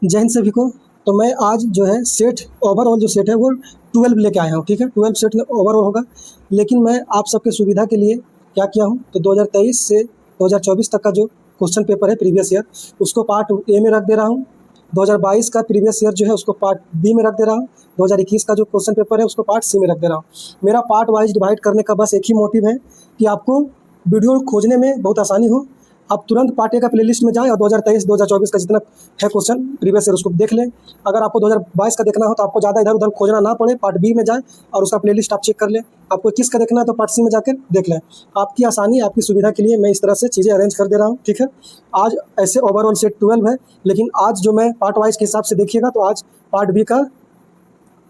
जय हिंद सभी को। तो मैं आज जो है सेट ओवरऑल जो सेट है वो 12 लेके आया हूँ। ठीक है, 12 सेट ओवरऑल होगा। लेकिन मैं आप सबके सुविधा के लिए क्या किया हूँ, तो 2023 से 2024 तक का जो क्वेश्चन पेपर है प्रीवियस ईयर, उसको पार्ट ए में रख दे रहा हूँ। 2022 का प्रीवियस ईयर जो है उसको पार्ट बी में रख दे रहा हूँ। 2021 का जो क्वेश्चन पेपर है उसको पार्ट सी में रख दे रहा हूँ। मेरा पार्ट वाइज डिवाइड करने का बस एक ही मोटिव है कि आपको वीडियो खोजने में बहुत आसानी हो। आप तुरंत पार्ट ए का प्लेलिस्ट में जाएं और 2023-2024 का जितना है क्वेश्चन प्रीवियस ईयर उसको देख लें। अगर आपको 2022 का देखना हो तो आपको ज़्यादा इधर उधर खोजना ना पड़े, पार्ट बी में जाएं और उसका प्लेलिस्ट आप चेक कर लें। आपको 21 का देखना है तो पार्ट सी में जाकर देख लें। आपकी आसानी, आपकी सुविधा के लिए मैं इस तरह से चीज़ें अरेंज कर दे रहा हूँ। ठीक है, आज ऐसे ओवरऑल सेट 12 है, लेकिन आज जो मैं पार्ट वाइज के हिसाब से देखिएगा तो आज पार्ट बी का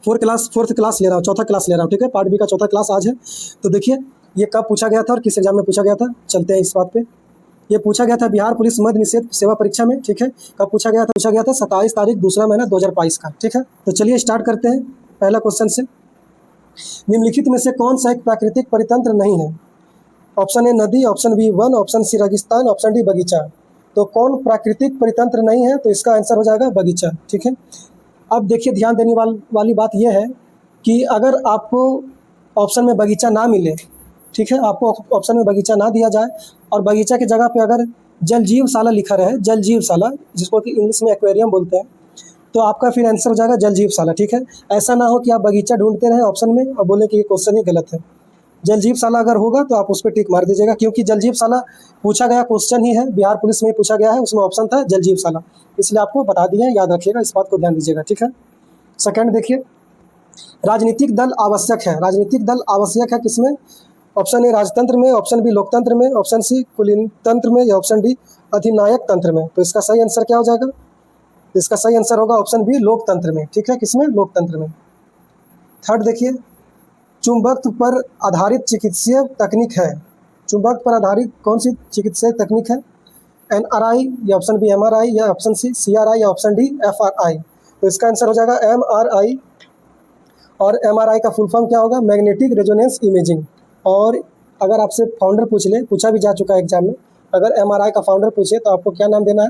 फोर्थ क्लास ले रहा हूँ, चौथा क्लास ले रहा हूँ। ठीक है, पार्ट बी का चौथा क्लास आज है। तो देखिए ये कब पूछा गया था और किस एग्जाम में पूछा गया था, चलते हैं इस बात पे। ये पूछा गया था बिहार पुलिस मद्य निषेध सेवा परीक्षा में। ठीक है, कब पूछा गया था? पूछा गया था 27 तारीख दूसरा महीना 2022 का। ठीक है, तो चलिए स्टार्ट करते हैं पहला क्वेश्चन से। निम्नलिखित में से कौन सा एक प्राकृतिक परितंत्र नहीं है? ऑप्शन ए नदी, ऑप्शन बी वन, ऑप्शन सी रेगिस्तान, ऑप्शन डी बगीचा। तो कौन प्राकृतिक परितंत्र नहीं है? तो इसका आंसर हो जाएगा बगीचा। ठीक है, अब देखिए ध्यान देने वाली बात यह है कि अगर आपको ऑप्शन में बगीचा ना मिले, ठीक है, आपको ऑप्शन में बगीचा ना दिया जाए और बगीचा की जगह पे अगर जल जीवशाला लिखा रहे, जल जीवशाला जिसको कि इंग्लिश में एक्वेरियम बोलते हैं, तो आपका फिर आंसर हो जाएगा जल जीवशाला। ठीक है, ऐसा ना हो कि आप बगीचा ढूंढते रहें ऑप्शन में और बोले कि ये क्वेश्चन ही गलत है। जल जीवशाला अगर होगा तो आप उस पर टिक मार दीजिएगा, क्योंकि जल जीवशाला पूछा गया क्वेश्चन ही है, बिहार पुलिस में ही पूछा गया है, उसमें ऑप्शन था जल जीवशाला, इसलिए आपको बता दिए, याद रखिएगा, इस बात को ध्यान दीजिएगा। ठीक है, सेकंड देखिए, राजनीतिक दल आवश्यक है। राजनीतिक दल आवश्यक है किसमें? ऑप्शन ए राजतंत्र में, ऑप्शन बी लोकतंत्र में, ऑप्शन सी कुलीन तंत्र में, या ऑप्शन डी अधिनायक तंत्र में। तो इसका सही आंसर क्या हो जाएगा? इसका सही आंसर होगा ऑप्शन बी लोकतंत्र में। ठीक है, किसमें? लोकतंत्र में। थर्ड देखिए, चुंबकत्व पर आधारित चिकित्सीय तकनीक है। चुंबक पर आधारित कौन सी चिकित्सीय तकनीक है? NRI या ऑप्शन बी MRI या ऑप्शन सी CRI या ऑप्शन डी FRI। तो इसका आंसर हो जाएगा MRI, और MRI का फुल फॉर्म क्या होगा? Magnetic resonance imaging. और अगर आपसे फाउंडर पूछ ले, पूछा भी जा चुका है एग्जाम में, अगर MRI का फाउंडर पूछे तो आपको क्या नाम देना है?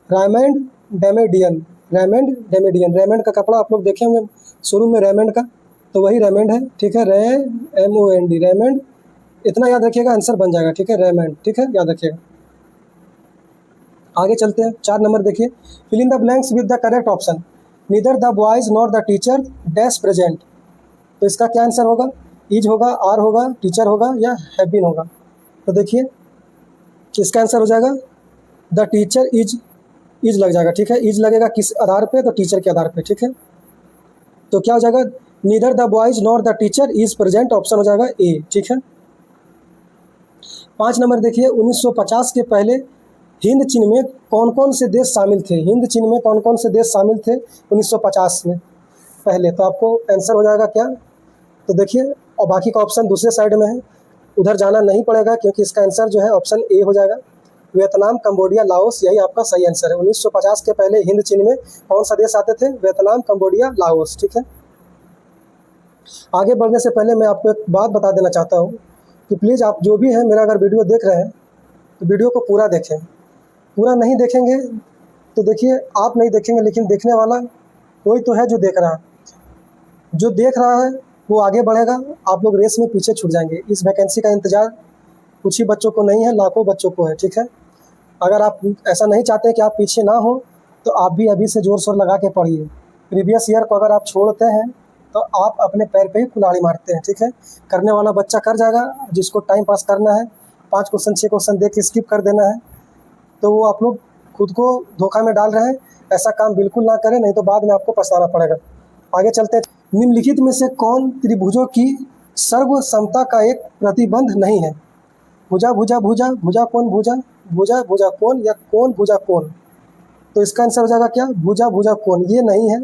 रेमंड डेमेडियन। रेमंड डेमेडियन। रेमंड का कपड़ा आप लोग देखे होंगे शोरूम में, रेमंड का, तो वही रेमंड है। ठीक है, MOND, रेमंड, इतना याद रखिएगा, आंसर बन जाएगा। ठीक है, रेमंड। ठीक है, याद रखिएगा। आगे चलते हैं, 4 नंबर देखिए, fill in the blanks with the correct option. Neither the boys nor the teacher dash present. तो इसका क्या आंसर होगा? इज होगा, आर होगा, टीचर होगा, या हैव बीन होगा। तो देखिए इसका आंसर हो जाएगा द टीचर इज लग जाएगा। ठीक है, इज लगेगा किस आधार पे? तो टीचर के आधार पे। ठीक है, तो क्या हो जाएगा? Neither the boys nor the teacher is present, option हो जाएगा ए। ठीक है, 5 नंबर देखिए, 1950 के पहले हिंद चीन में कौन कौन से देश शामिल थे? हिंद चीन में कौन कौन से देश शामिल थे 1950 में पहले? तो आपको आंसर हो जाएगा क्या? तो देखिए, और बाकी का ऑप्शन दूसरे साइड में है, उधर जाना नहीं पड़ेगा, क्योंकि इसका आंसर जो है ऑप्शन ए हो जाएगा, वियतनाम, कंबोडिया, लाओस, यही आपका सही आंसर है। 1950 के पहले हिंद चीन में कौन सा देश आते थे? Vietnam, Cambodia, Laos. ठीक है, आगे बढ़ने से पहले मैं आपको एक बात बता देना चाहता हूँ कि प्लीज़ आप जो भी हैं मेरा अगर वीडियो देख रहे हैं तो वीडियो को पूरा देखें। पूरा नहीं देखेंगे तो देखिए आप नहीं देखेंगे, लेकिन देखने वाला कोई तो है जो देख रहा है। जो देख रहा है वो आगे बढ़ेगा, आप लोग रेस में पीछे छूट जाएंगे। इस वैकेंसी का इंतज़ार कुछ ही बच्चों को नहीं है, लाखों बच्चों को है। ठीक है, अगर आप ऐसा नहीं चाहते कि आप पीछे ना हो तो आप भी अभी से ज़ोर शोर लगा के पढ़िए। प्रीवियस ईयर को अगर आप छोड़ते हैं तो आप अपने पैर पे ही कुल्हाड़ी मारते हैं। ठीक है, करने वाला बच्चा कर जाएगा, जिसको टाइम पास करना है 5 क्वेश्चन 6 क्वेश्चन देख के स्किप कर देना है, तो वो आप लोग खुद को धोखा में डाल रहे हैं। ऐसा काम बिल्कुल ना करें, नहीं तो बाद में आपको पछताना पड़ेगा। आगे चलते हैं, निम्नलिखित में से कौन त्रिभुजों की सर्व समता का एक प्रतिबंध नहीं है? भुजा भुजा भुजा, भुजा कोण भुजा, भुजा भुजा कोण, या कोण भुजा कोण। तो इसका आंसर हो जाएगा क्या? भुजा भुजा कोण। ये नहीं है।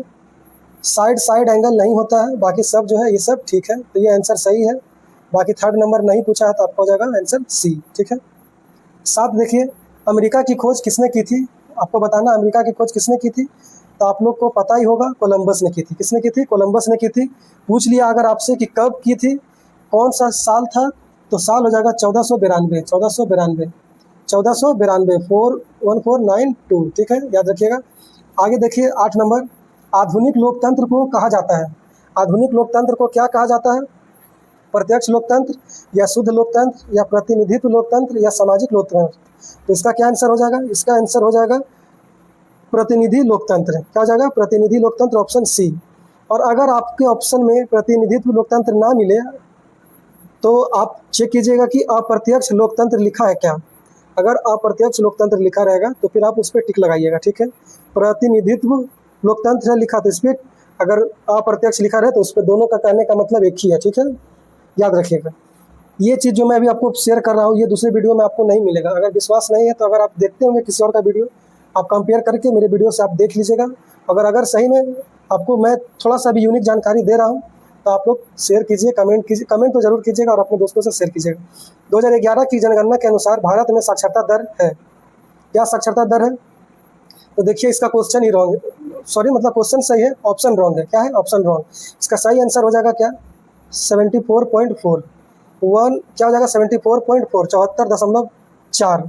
साइड एंगल नहीं होता है, बाकी सब जो है ये सब ठीक है, तो ये आंसर सही है। बाकी थर्ड नंबर नहीं पूछा है तो आपका हो जाएगा आंसर सी। ठीक है, 7 देखिए, अमेरिका की खोज किसने की थी? आपको बताना अमेरिका की खोज किसने की थी, तो आप लोग को पता ही होगा, कोलंबस ने की थी। किसने की थी? कोलंबस ने की थी। पूछ लिया अगर आपसे कि कब की थी, कौन सा साल था, तो साल हो जाएगा 1492। 1492 1492 41492। ठीक है, याद रखिएगा। आगे देखिए 8 नंबर, आधुनिक लोकतंत्र को कहा जाता है। आधुनिक लोकतंत्र को क्या कहा जाता है? प्रत्यक्ष लोकतंत्र या शुद्ध लोकतंत्र या प्रतिनिधित्व लोकतंत्र या सामाजिक लोकतंत्र? तो इसका क्या आंसर हो जाएगा? इसका आंसर हो जाएगा प्रतिनिधि लोकतंत्र। क्या हो जाएगा? प्रतिनिधि लोकतंत्र, ऑप्शन सी। और अगर आपके ऑप्शन में प्रतिनिधित्व लोकतंत्र ना मिले तो आप चेक कीजिएगा कि अप्रत्यक्ष लोकतंत्र लिखा है क्या। अगर अप्रत्यक्ष लोकतंत्र लिखा रहेगा तो फिर आप उस पर टिक लगाइएगा, ठीक है। प्रतिनिधित्व लोकतंत्र है लिखा तो इस पर, अगर अप्रत्यक्ष लिखा रहे तो उस पर दोनों का कहने का मतलब एक ही है, ठीक है, याद रखिएगा। ये चीज़ जो मैं अभी आपको शेयर कर रहा हूँ ये दूसरे वीडियो में आपको नहीं मिलेगा। अगर विश्वास नहीं है तो अगर आप देखते होंगे किसी और का वीडियो, आप कंपेयर करके मेरे वीडियो से आप देख लीजिएगा। अगर सही में आपको मैं थोड़ा सा भी यूनिक जानकारी दे रहा हूँ तो आप लोग शेयर कीजिए, कमेंट कीजिए, कमेंट तो जरूर कीजिएगा और अपने दोस्तों से शेयर कीजिएगा। 2011 की जनगणना के अनुसार भारत में साक्षरता दर है, क्या साक्षरता दर है? तो देखिए इसका क्वेश्चन ही रॉन्ग है, सॉरी मतलब क्वेश्चन सही है, ऑप्शन रॉन्ग है। क्या है? Option wrong. इसका सही आंसर हो जाएगा क्या? 74.4 क्या हो जाएगा? 74.4, 74.4।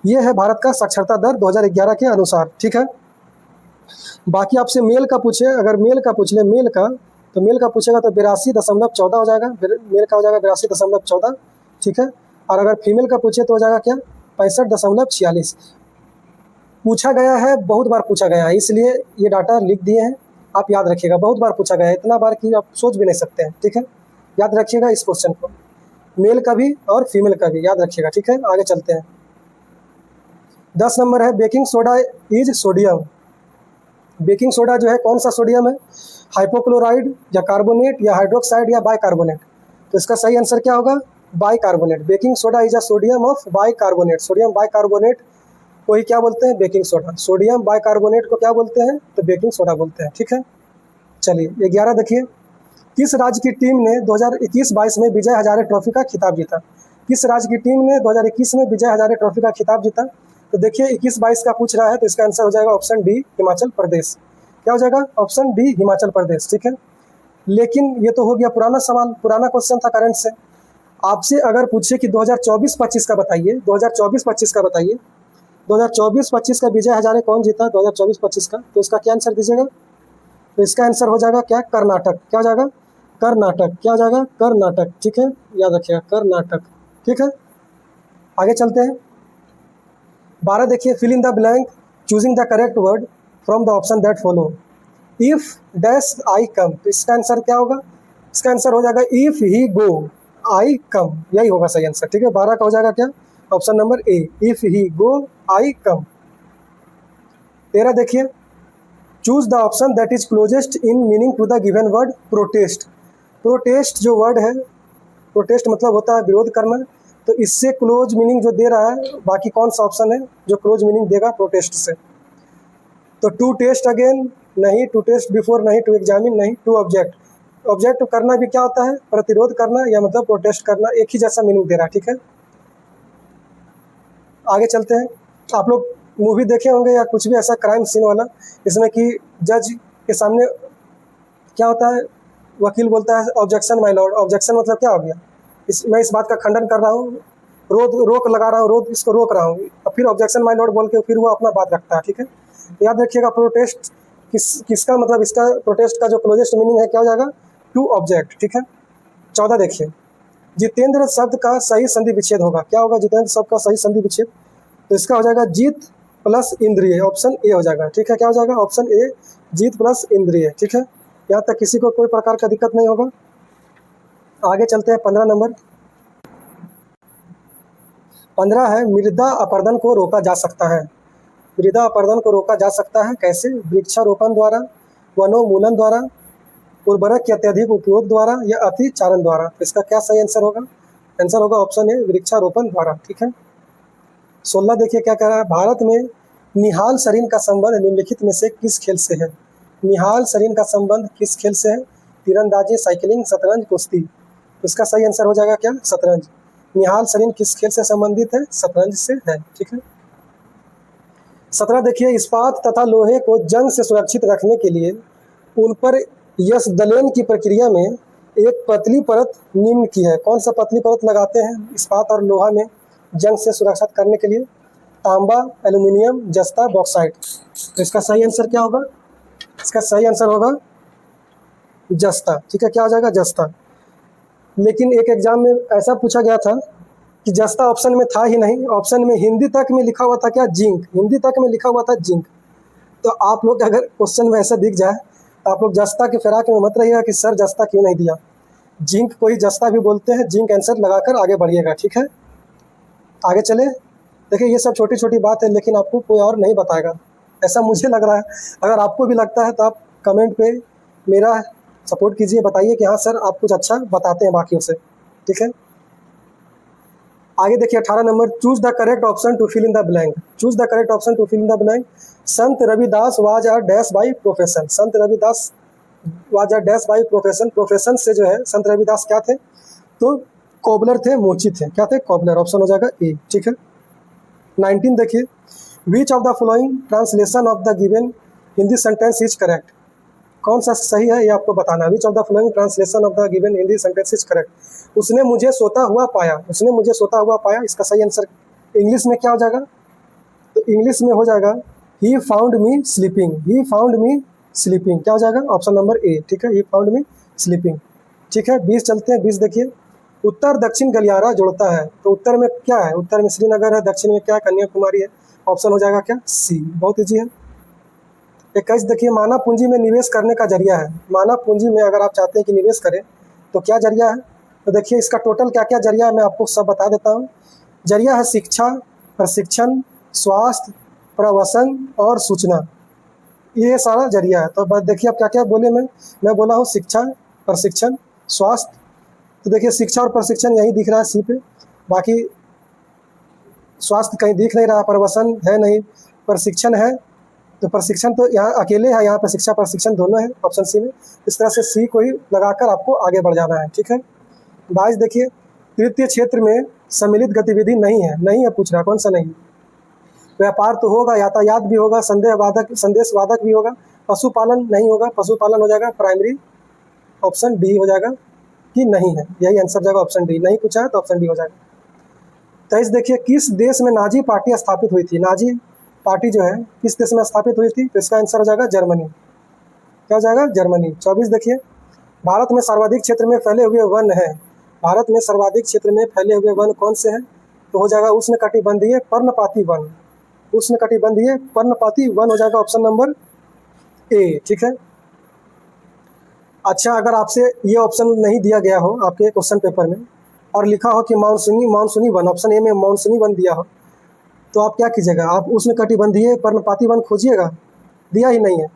ये है भारत का साक्षरता दर 2011 के अनुसार, ठीक है। बाकी आपसे मेल का पूछे, अगर मेल का पूछ ले मेल का, तो मेल का पूछेगा तो 82.14 हो जाएगा, मेल का हो जाएगा 82.14, ठीक है। और अगर फीमेल का पूछे तो हो जाएगा क्या? 65.46। पूछा गया है, बहुत बार पूछा गया है, इसलिए ये डाटा लिख दिए हैं, आप याद रखिएगा। बहुत बार पूछा गया है, इतना बार कि आप सोच भी नहीं सकते हैं, ठीक है। याद रखिएगा इस क्वेश्चन को, मेल का भी और फीमेल का भी याद रखिएगा, ठीक है। आगे चलते हैं। 10 नंबर है, baking soda is sodium. Baking soda जो है कौन सा सोडियम है? हाइपोक्लोराइड या कार्बोनेट या हाइड्रोक्साइड या बाइकार्बोनेट? तो इसका सही आंसर क्या होगा? Bicarbonate. Baking soda is a sodium of bicarbonate. Sodium bicarbonate को ही क्या बोलते हैं? Baking soda. सोडियम बाइकार्बोनेट को क्या बोलते हैं? तो बेकिंग सोडा बोलते हैं, ठीक है। चलिए 11 देखिए, किस राज्य की टीम ने 2021-22 में विजय हजारे ट्रॉफी का खिताब जीता? किस राज्य की टीम ने 2021 में विजय हजारे ट्रॉफी का खिताब जीता? तो देखिए 21-22 का पूछ रहा है तो इसका आंसर हो जाएगा ऑप्शन डी, हिमाचल प्रदेश। क्या हो जाएगा? ऑप्शन डी, हिमाचल प्रदेश, ठीक है। लेकिन ये तो हो गया पुराना सवाल, पुराना क्वेश्चन था करंट से। आपसे अगर पूछे कि 2024-25 का बताइए, 2024-25 का बताइए, 2024-25 का विजय हजारे कौन जीता 2024-25 का, तो इसका क्या आंसर दीजिएगा? तो इसका आंसर हो जाएगा क्या? कर्नाटक। क्या हो जाएगा? कर्नाटक। क्या हो जाएगा? कर्नाटक, ठीक है, याद रखिएगा, कर्नाटक, ठीक है। आगे चलते हैं। 12 देखिए, fill in the blank choosing the correct word from the option that follow. If dash I come, तो इसका आंसर क्या होगा? इसका आंसर हो जाएगा इफ ही गो आई कम, यही होगा सही आंसर, ठीक है। 12 का हो जाएगा क्या? Option number A, if he go I come. 13 देखिए, choose the option that is closest in meaning to the given word protest. Protest जो वर्ड है, प्रोटेस्ट मतलब होता है विरोध करना, तो इससे क्लोज मीनिंग जो दे रहा है, बाकी कौन सा ऑप्शन है जो क्लोज मीनिंग देगा प्रोटेस्ट से? तो टू टेस्ट अगेन नहीं, टू टेस्ट बिफोर नहीं, टू एग्जामिन नहीं, टू ऑब्जेक्ट। ऑब्जेक्ट करना भी क्या होता है? प्रतिरोध करना या मतलब प्रोटेस्ट करना, एक ही जैसा मीनिंग दे रहा है, ठीक है। आगे चलते हैं। आप लोग मूवी देखे होंगे या कुछ भी ऐसा क्राइम सीन वाला, इसमें कि जज के सामने क्या होता है, वकील बोलता है ऑब्जेक्शन माय लॉर्ड। ऑब्जेक्शन मतलब क्या हो गया? मैं इस बात का खंडन कर रहा हूँ, रोक लगा रहा हूँ, इसको रोक रहा हूँ, और फिर ऑब्जेक्शन माय लॉर्ड बोल के फिर वो अपना बात रखता है, ठीक है। याद रखिएगा प्रोटेस्ट किसका मतलब, इसका प्रोटेस्ट का जो क्लोजेस्ट मीनिंग है क्या हो जाएगा? टू ऑब्जेक्ट, ठीक है। 14 देखिए, जितेंद्र शब्द का सही संधि विच्छेद होगा। क्या होगा जितेंद्र शब्द का सही संधि विच्छेद? तो इसका हो जाएगा जीत प्लस इंद्रिय, ऑप्शन ए हो जाएगा, ठीक है। क्या हो जाएगा? ऑप्शन ए, जीत प्लस इंद्रिय, ठीक है। यहाँ तक किसी को कोई प्रकार का दिक्कत नहीं होगा। आगे चलते हैं। 15 नंबर, 15 है, मृदा अपरदन को रोका जा सकता है। मृदा अपरदन को रोका जा सकता है कैसे? वृक्षारोपण द्वारा, वनोन्मूलन द्वारा, उर्वरक के अत्यधिक उपयोग द्वारा या अतिचारण द्वारा। तो इसका क्या सही आंसर होगा? आंसर होगा ऑप्शन ए, वृक्षारोपण द्वारा, ठीक है। 16 देखिए क्या कह रहा है, भारत में निहाल सरीन का संबंध निम्नलिखित में से किस खेल से है? निहाल सरीन का संबंध किस खेल से है? तीरंदाजी, साइकिलिंग, शतरंज, कुश्ती। तो इसका सही आंसर हो जाएगा क्या? शतरंज। निहाल सरीन किस खेल से संबंधित है? शतरंज से है, ठीक है। 17 देखिए, इस्पात तथा लोहे को जंग से सुरक्षित रखने के लिए उन पर यशदलेन की प्रक्रिया में एक पतली परत निम्न की है। कौन सा पतली परत लगाते हैं इस्पात और लोहा में जंग से सुरक्षित करने के लिए? तांबा, एल्यूमिनियम, जस्ता, बॉक्साइट। तो इसका सही आंसर क्या होगा? इसका सही आंसर होगा जस्ता। ठीक है, क्या हो जाएगा? जस्ता। लेकिन एक एग्जाम में ऐसा पूछा गया था कि जस्ता ऑप्शन में था ही नहीं, ऑप्शन में हिंदी तक में लिखा हुआ था क्या? जिंक। हिंदी तक में लिखा हुआ था जिंक। तो आप लोग अगर क्वेश्चन में ऐसा दिख जाए तो आप लोग जस्ता के फिराक में मत रहिएगा कि सर जस्ता क्यों नहीं दिया। जिंक को ही जस्ता भी बोलते हैं। जिंक आंसर लगाकर आगे बढ़िएगा। ठीक है, आगे चले। देखिए ये सब छोटी छोटी बात है, लेकिन आपको कोई और नहीं बताएगा, ऐसा मुझे लग रहा है। अगर आपको भी लगता है तो आप कमेंट पे मेरा सपोर्ट कीजिए, बताइए कि हाँ सर आप कुछ अच्छा बताते हैं बाकियों से। ठीक है, आगे देखिए 18 number, choose the correct option to fill in the blank. Choose the correct option to fill in the blank. Sant Ravidas was a dash by profession. Sant Ravidas was a dash by profession. Profession से जो है संत रविदास क्या थे? तो कॉबलर थे, मोची थे। क्या थे? कॉबलर। ऑप्शन हो जाएगा ए। ठीक है, 19 देखिए, which of the following translation of the given Hindi sentence is correct. कौन सा सही है ये आपको बताना है। Which of the following translation of the given Hindi sentence is correct. उसने मुझे सोता हुआ पाया। उसने मुझे सोता हुआ पाया, इसका सही आंसर इंग्लिश में क्या हो जाएगा? तो इंग्लिश में हो जाएगा he found me sleeping. He found me sleeping. क्या हो जाएगा? ऑप्शन नंबर ए। ठीक है, ही फाउंड मी स्लीपिंग। ठीक है, 20 चलते हैं। 20 देखिए, उत्तर दक्षिण गलियारा जोड़ता है। तो उत्तर में क्या है? उत्तर में श्रीनगर है, दक्षिण में क्या है? कन्याकुमारी है। ऑप्शन हो जाएगा क्या? सी। बहुत ईजी है। 21 देखिए, मानव पूंजी में निवेश करने का जरिया है। मानव पूंजी में अगर आप चाहते हैं कि निवेश करें तो क्या जरिया है? तो देखिए इसका टोटल क्या क्या जरिया है मैं आपको सब बता देता हूँ। जरिया है शिक्षा, प्रशिक्षण, स्वास्थ्य, प्रवसन और सूचना। ये सारा जरिया है। तो बस देखिए आप क्या क्या बोले। मैं बोला हूँ शिक्षा, प्रशिक्षण, स्वास्थ्य। तो देखिए शिक्षा और प्रशिक्षण यही दिख रहा है सी पे, बाकी स्वास्थ्य कहीं दिख नहीं रहा, प्रवसन है नहीं, प्रशिक्षण है। तो प्रशिक्षण तो यहाँ अकेले है, यहाँ पर शिक्षा प्रशिक्षण दोनों है ऑप्शन सी में। इस तरह से सी को ही लगाकर आपको आगे बढ़ जाना है। ठीक है, 22 देखिए, तृतीय क्षेत्र में सम्मिलित गतिविधि नहीं है। नहीं है पूछ रहा, कौन सा नहीं? व्यापार तो होगा, यातायात भी होगा, संदेशवादक भी होगा, पशुपालन नहीं होगा। पशुपालन हो जाएगा प्राइमरी। ऑप्शन डी हो जाएगा कि नहीं है, यही आंसर जाएगा ऑप्शन डी। नहीं पूछा है तो ऑप्शन डी हो जाएगा। 23 देखिए, किस देश में नाजी पार्टी स्थापित हुई थी? नाजी पार्टी जो है किस देश में स्थापित हुई थी? तो इसका आंसर हो जाएगा जर्मनी। क्या हो जाएगा? जर्मनी। 24 देखिए, भारत में सर्वाधिक क्षेत्र में फैले हुए वन है। भारत में सर्वाधिक क्षेत्र में फैले हुए वन कौन से हैं? तो हो जाएगा उष्णकटिबंधीय पर्णपाती वन। उष्णकटिबंधीय पर्णपाती वन हो जाएगा ऑप्शन नंबर ए। ठीक है, अच्छा अगर आपसे ये ऑप्शन नहीं दिया गया हो आपके क्वेश्चन पेपर में और लिखा हो कि मानसूनी वन, ऑप्शन ए में मानसूनी वन दिया हो, तो आप क्या कीजिएगा? आप उष्णकटिबंधीय पर्णपाती वन खोजिएगा। दिया ही नहीं है,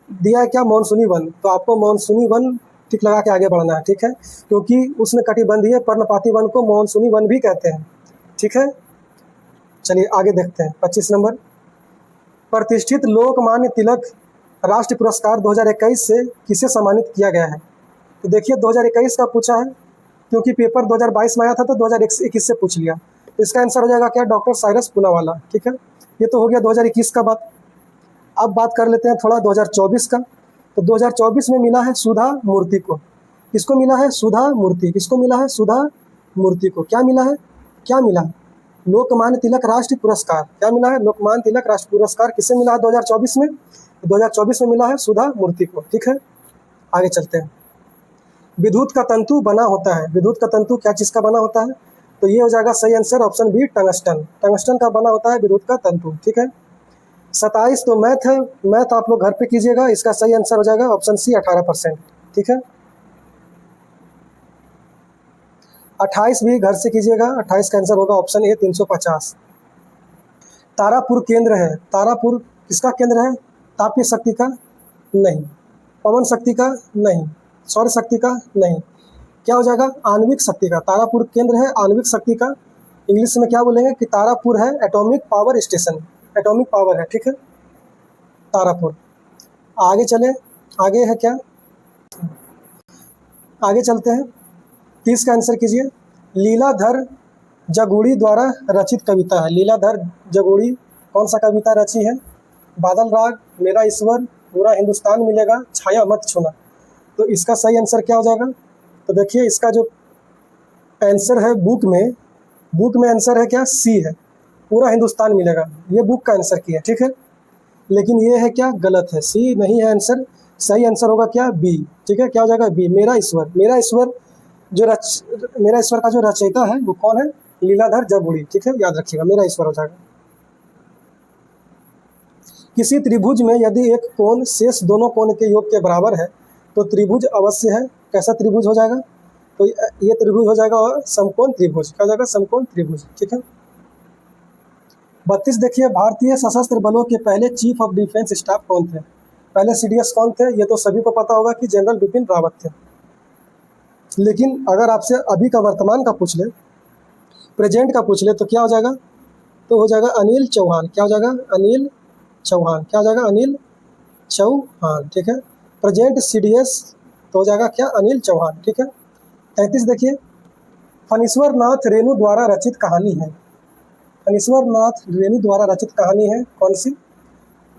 दिया है क्या? मानसूनी वन। तो आपको मानसूनी वन टिक लगा के आगे बढ़ना है। ठीक है, क्योंकि उष्णकटिबंधीय पर्णपाती वन को मानसूनी वन भी कहते हैं। ठीक है, चलिए आगे देखते हैं। 25 नंबर, प्रतिष्ठित लोकमान्य तिलक राष्ट्रीय पुरस्कार 2021 से किसे सम्मानित किया गया है? तो देखिए 2021 का पूछा है, क्योंकि पेपर 2022 में आया था तो 2021 से पूछ लिया। तो इसका आंसर हो जाएगा क्या? डॉक्टर साइरस पूनावाला। ठीक है, ये तो हो गया 2021 का बात। अब बात कर लेते हैं थोड़ा 2024 का। तो 2024 में मिला है सुधा मूर्ति को। किसको मिला है? सुधा मूर्ति। किसको मिला है? सुधा मूर्ति को। क्या मिला है? क्या मिला? लोकमान्य तिलक राष्ट्रीय पुरस्कार। क्या मिला है? लोकमान्य तिलक राष्ट्रीय पुरस्कार किसे मिला है 2024 में? 2024 में मिला है सुधा मूर्ति को। ठीक है, आगे चलते हैं। विद्युत का तंतु बना होता है। विद्युत का तंतु क्या चीज़ का बना होता है? तो ये हो जाएगा सही answer option B, tungsten. Tungsten का बना होता है विद्युत का तंतु। ठीक है, 27 तो मैथ है, मैथ आप लोग घर पे कीजिएगा। इसका सही आंसर हो जाएगा ऑप्शन सी, 18%। ठीक है, 28 भी घर से कीजिएगा। 28 का आंसर होगा ऑप्शन ए, 350। तारापुर केंद्र है। तारापुर किसका केंद्र है? तापीय शक्ति का नहीं, पवन शक्ति का नहीं, सौर शक्ति का नहीं। क्या हो जाएगा? आणविक शक्ति का। तारापुर केंद्र है आणविक शक्ति का। इंग्लिश में क्या बोलेंगे कि तारापुर है atomic power station. Atomic power है। ठीक है, तारापुर। आगे चले, आगे है क्या? आगे चलते हैं। 30 का आंसर कीजिए। लीलाधर जगुड़ी द्वारा रचित कविता है। लीलाधर जगुड़ी कौन सा कविता रची है? बादल राग, मेरा ईश्वर, पूरा हिंदुस्तान मिलेगा, छाया मत छूना। तो इसका सही आंसर क्या हो जाएगा? तो देखिए इसका जो आंसर है बुक में आंसर है क्या? सी है। पूरा हिंदुस्तान मिलेगा, ये बुक का आंसर किया, ठीक है। लेकिन ये है क्या, गलत है, सी नहीं है आंसर। सही आंसर होगा क्या, बी, ठीक है। क्या हो जाएगा, बी, मेरा ईश्वर। मेरा ईश्वर का जो रचयिता है वो कौन है, लीलाधर जगबुड़ी, ठीक है, याद रखिएगा, मेरा ईश्वर हो जाएगा। किसी त्रिभुज में यदि एक कोण शेष दोनों कोण के योग के बराबर है तो त्रिभुज अवश्य है। कैसा त्रिभुज हो जाएगा, तो ये त्रिभुज हो जाएगा समकोण त्रिभुज। क्या हो जाएगा, समकोण त्रिभुज, ठीक है। 32 देखिए, भारतीय सशस्त्र बलों के पहले चीफ ऑफ डिफेंस स्टाफ कौन थे। पहले सीडीएस कौन थे, ये तो सभी को पता होगा कि जनरल बिपिन रावत थे। लेकिन अगर आपसे अभी का वर्तमान का पूछ ले, प्रेजेंट का पूछ ले, तो क्या हो जाएगा, तो हो जाएगा अनिल चौहान। क्या हो जाएगा, अनिल चौहान। क्या हो जाएगा, अनिल चौहान, ठीक है। प्रेजेंट सीडीएस तो हो जाएगा क्या, अनिल चौहान, ठीक है। 33 देखिए, फणीश्वर नाथ रेणु द्वारा रचित कहानी है। फणीश्वर नाथ रेणु द्वारा रचित कहानी है कौन सी,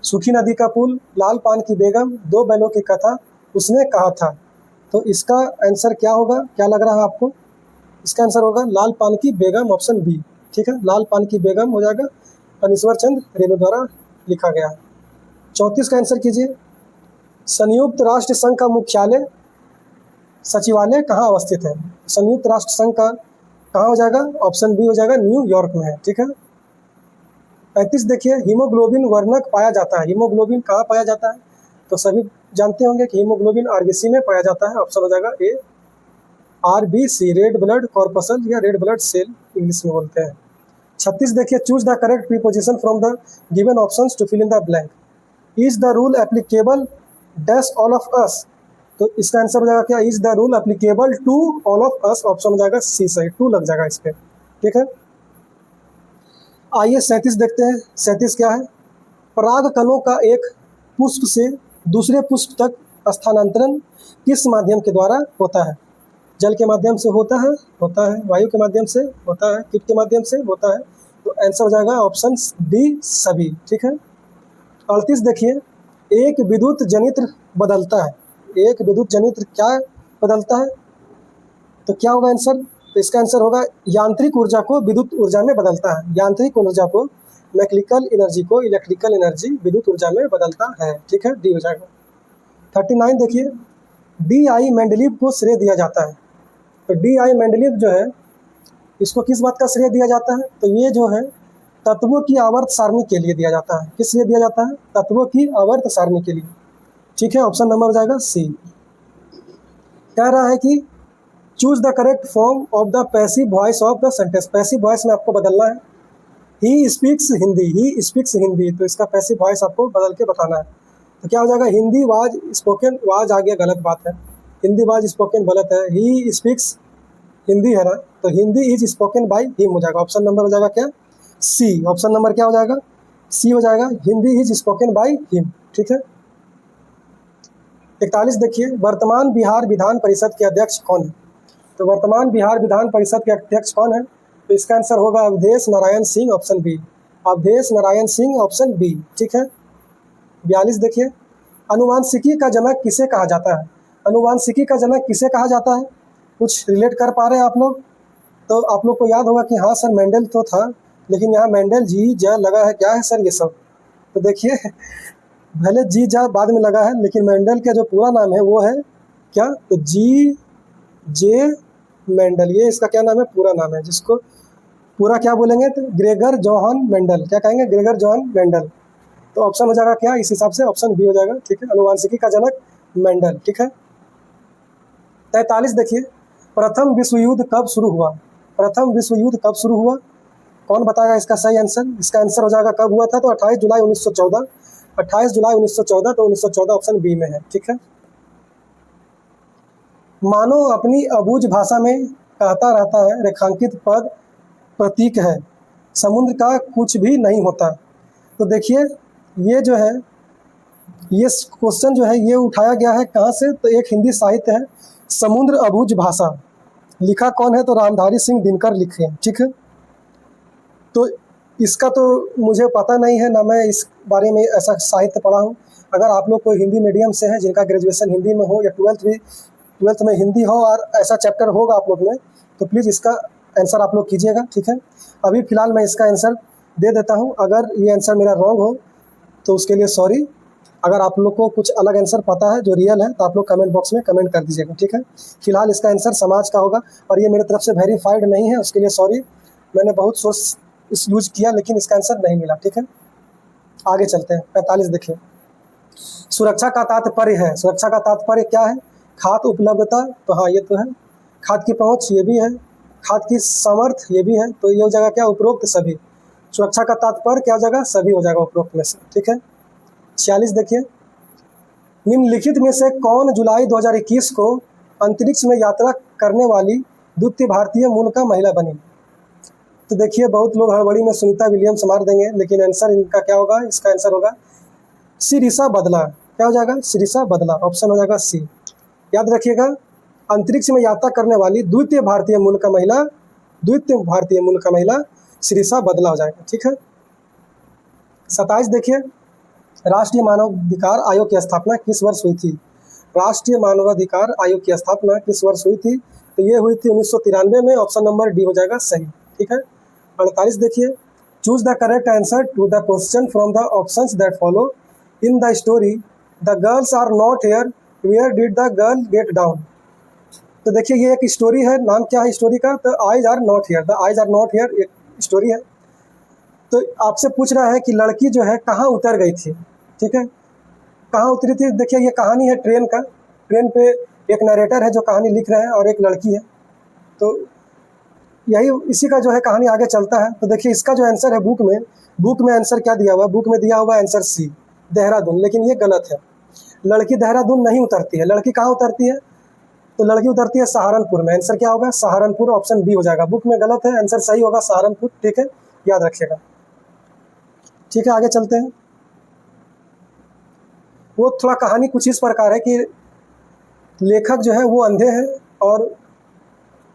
सूखी नदी का पुल, लाल पान की बेगम, दो बैलों की कथा, उसने कहा था। तो इसका आंसर क्या होगा, क्या लग रहा है आपको, इसका आंसर होगा लाल पान की बेगम, ऑप्शन बी, ठीक है। लाल पान की बेगम हो जाएगा, फणीश्वर चंद्र रेणु द्वारा लिखा गया है। 34 का आंसर कीजिए, संयुक्त राष्ट्र संघ का मुख्यालय सचिवालय कहाँ अवस्थित है। संयुक्त राष्ट्र संघ का कहाँ हो जाएगा, ऑप्शन बी हो जाएगा, न्यूयॉर्क में है, ठीक है। 35 देखिए, हीमोग्लोबिन वर्णक पाया जाता है। हीमोग्लोबिन कहाँ पाया जाता है, तो सभी जानते होंगे कि हीमोग्लोबिन आरबीसी में पाया जाता है। ऑप्शन हो जाएगा A, RBC, red blood corpuscle या रेड ब्लड सेल इंग्लिश में बोलते हैं। 36 देखिए, choose the correct preposition from the given options to fill in the blank. Is the rule applicable dash all of us. तो इसका answer हो जाएगा क्या, is the rule applicable to all of us. Option हो जाएगा सी, सही, to लग जाएगा इस पे, ठीक है। आइए 37 देखते हैं। 37 क्या है, पराग कणों का एक पुष्प से दूसरे पुष्प तक स्थानांतरण किस माध्यम के द्वारा होता है। जल के माध्यम से होता है, वायु के माध्यम से होता है, कीट के माध्यम से होता है। तो आंसर हो जाएगा ऑप्शन डी, सभी, ठीक है। 38 देखिए, एक विद्युत जनित्र बदलता है। एक विद्युत जनित्र क्या बदलता है, तो क्या होगा आंसर, तो इसका आंसर होगा यांत्रिक ऊर्जा को विद्युत ऊर्जा में बदलता है। यांत्रिक ऊर्जा को, मैकेनिकल एनर्जी को इलेक्ट्रिकल एनर्जी विद्युत ऊर्जा में बदलता है, ठीक है, डी हो जाएगा। 39 देखिए, डी आई मेंडलीव को श्रेय दिया जाता है। तो डी आई मेंडलीव जो है, इसको किस बात का श्रेय दिया जाता है, तो ये जो है तत्वों की आवर्त सारणी के लिए दिया जाता है। किस लिए दिया जाता है, तत्वों की आवर्त सारणी के लिए, ठीक है। ऑप्शन नंबर हो जाएगा सी। कह रहा है कि choose the correct form of the passive voice of the sentence. Passive voice में आपको बदलना है, he speaks Hindi, he speaks Hindi, तो इसका पैसिव वॉइस आपको बदल के बताना है। तो क्या हो जाएगा, हिंदी वाज स्पोकन, वाज आ गया, गलत बात है, हिंदी वाज स्पोकन गलत है, ही स्पीक्स हिंदी है ना, तो Hindi is spoken by him हो जाएगा। ऑप्शन नंबर हो जाएगा क्या, सी। ऑप्शन नंबर क्या हो जाएगा, सी हो जाएगा, Hindi is spoken by him, ठीक है। 41 देखिए, वर्तमान बिहार विधान परिषद के अध्यक्ष कौन है। तो वर्तमान बिहार विधान परिषद के अध्यक्ष कौन है, तो इसका आंसर होगा Awadhesh Narayan Singh, option B, Awadhesh Narayan Singh, option B, ठीक है। 42 देखिए, अनुवांशिकी का जनक किसे कहा जाता है। अनुवांशिकी का जनक किसे कहा जाता है, कुछ रिलेट कर पा रहे हैं आप लोग, तो आप लोग को याद होगा कि हाँ सर मेंडल तो था, लेकिन यहाँ मेंडल जी जा लगा है, क्या है सर ये सब, तो देखिए भले जी जा बाद में लगा है, लेकिन मेंडल का जो पूरा नाम है वो है क्या, तो जी जे मेंडल, ये इसका क्या नाम है, पूरा नाम है, जिसको पूरा क्या बोलेंगे, तो ग्रेगर जोहान मेंडल, क्या कहेंगे, ग्रेगर जोहान मेंडल। तो ऑप्शन हो जाएगा क्या, इस हिसाब से ऑप्शन बी हो जाएगा, ठीक है, अनुवांशिकी का जनक मेंडल, ठीक है। 43 देखिए, प्रथम विश्व युद्ध कब शुरू हुआ। प्रथम विश्व युद्ध कब शुरू हुआ, कौन बताएगा इसका सही आंसर। इसका आंसर हो जाएगा कब हुआ था, तो 28 जुलाई 1914, 28 जुलाई 1914, तो 1914 ऑप्शन बी में है, ठीक है। मानो अपनी अबूझ भाषा में कहता रहता है, रेखांकित पद प्रतीक है, समुद्र का कुछ भी नहीं होता। तो देखिए ये जो है, ये क्वेश्चन जो है ये उठाया गया है कहाँ से, तो एक हिंदी साहित्य है, समुद्र अबूझ भाषा, लिखा कौन है, तो रामधारी सिंह दिनकर लिखे हैं, ठीक है। तो इसका तो मुझे पता नहीं है ना, मैं इस बारे में ऐसा साहित्य पढ़ा हूँ। अगर आप लोग कोई हिंदी मीडियम से है, जिनका ग्रेजुएशन हिंदी में हो या ट्वेल्थ में हिंदी हो और ऐसा चैप्टर होगा आप लोग में, तो प्लीज़ इसका आंसर आप लोग कीजिएगा, ठीक है। अभी फ़िलहाल मैं इसका आंसर दे देता हूँ। अगर ये आंसर मेरा रॉन्ग हो तो उसके लिए सॉरी। अगर आप लोग को कुछ अलग आंसर पता है जो रियल है तो आप लोग कमेंट बॉक्स में कमेंट कर दीजिएगा, ठीक है। फिलहाल इसका आंसर समाज का होगा और ये मेरी तरफ से वेरीफाइड नहीं है, उसके लिए सॉरी। मैंने बहुत सोर्स इस यूज किया लेकिन इसका आंसर नहीं मिला, ठीक है। आगे चलते हैं। 45 देखिए, सुरक्षा का तात्पर्य है, सुरक्षा का तात्पर्य क्या है? खाद्य उपलब्धता, तो हाँ ये तो है। खाद्य की पहुंच, ये भी है। खाद्य की सामर्थ्य, ये भी है। तो ये हो जाएगा क्या? उपरोक्त सभी। सुरक्षा का तात्पर्य क्या हो जाएगा? सभी हो जाएगा उपरोक्त में से, ठीक है। 46 देखिए, निम्नलिखित में से कौन जुलाई 2021 को अंतरिक्ष में यात्रा करने वाली द्वितीय भारतीय मूल का महिला बनी? तो देखिए बहुत लोग हड़बड़ी में सुनीता विलियम्स मार देंगे, लेकिन आंसर इनका क्या होगा? इसका आंसर होगा सिरिसा बदला। क्या हो जाएगा? सिरिसा बदला। ऑप्शन हो जाएगा सी। याद रखिएगा, अंतरिक्ष में यात्रा करने वाली द्वितीय भारतीय मूल का महिला, द्वितीय भारतीय मूल का महिला सिरिसा बदला हो जाएगा, ठीक है। 27 देखिए, राष्ट्रीय मानवाधिकार आयोग की स्थापना किस वर्ष हुई थी? राष्ट्रीय मानवाधिकार आयोग की स्थापना किस वर्ष हुई थी? तो ये हुई थी 1993 में। ऑप्शन नंबर डी हो जाएगा सही, ठीक है। 48 देखिए, choose the correct answer to the question from the options that follow in the story the girls are not here, where did the girl get down? तो देखिए ये एक स्टोरी है। नाम क्या है स्टोरी का? The eyes are not here. The eyes are not here एक स्टोरी है। तो आपसे पूछ रहा है कि लड़की जो है कहाँ उतर गई थी, ठीक है। कहाँ उतरी थी? देखिए ये कहानी है ट्रेन का। ट्रेन पे एक नरेटर है जो कहानी लिख रहे हैं और एक लड़की है। तो यही इसी का जो है कहानी आगे चलता है। तो देखिए इसका जो आंसर है बुक में आंसर क्या दिया हुआ है? बुक में दिया हुआ है आंसर सी, देहरादून, लेकिन ये गलत है। लड़की देहरादून नहीं उतरती है। लड़की कहाँ उतरती है? तो लड़की उतरती है सहारनपुर में। आंसर क्या होगा? सहारनपुर। ऑप्शन बी हो जाएगा। बुक में गलत है, आंसर सही होगा सहारनपुर, ठीक है, याद रखिएगा। ठीक है, आगे चलते हैं। वो थोड़ा कहानी कुछ इस प्रकार है कि लेखक जो है वो अंधे हैं और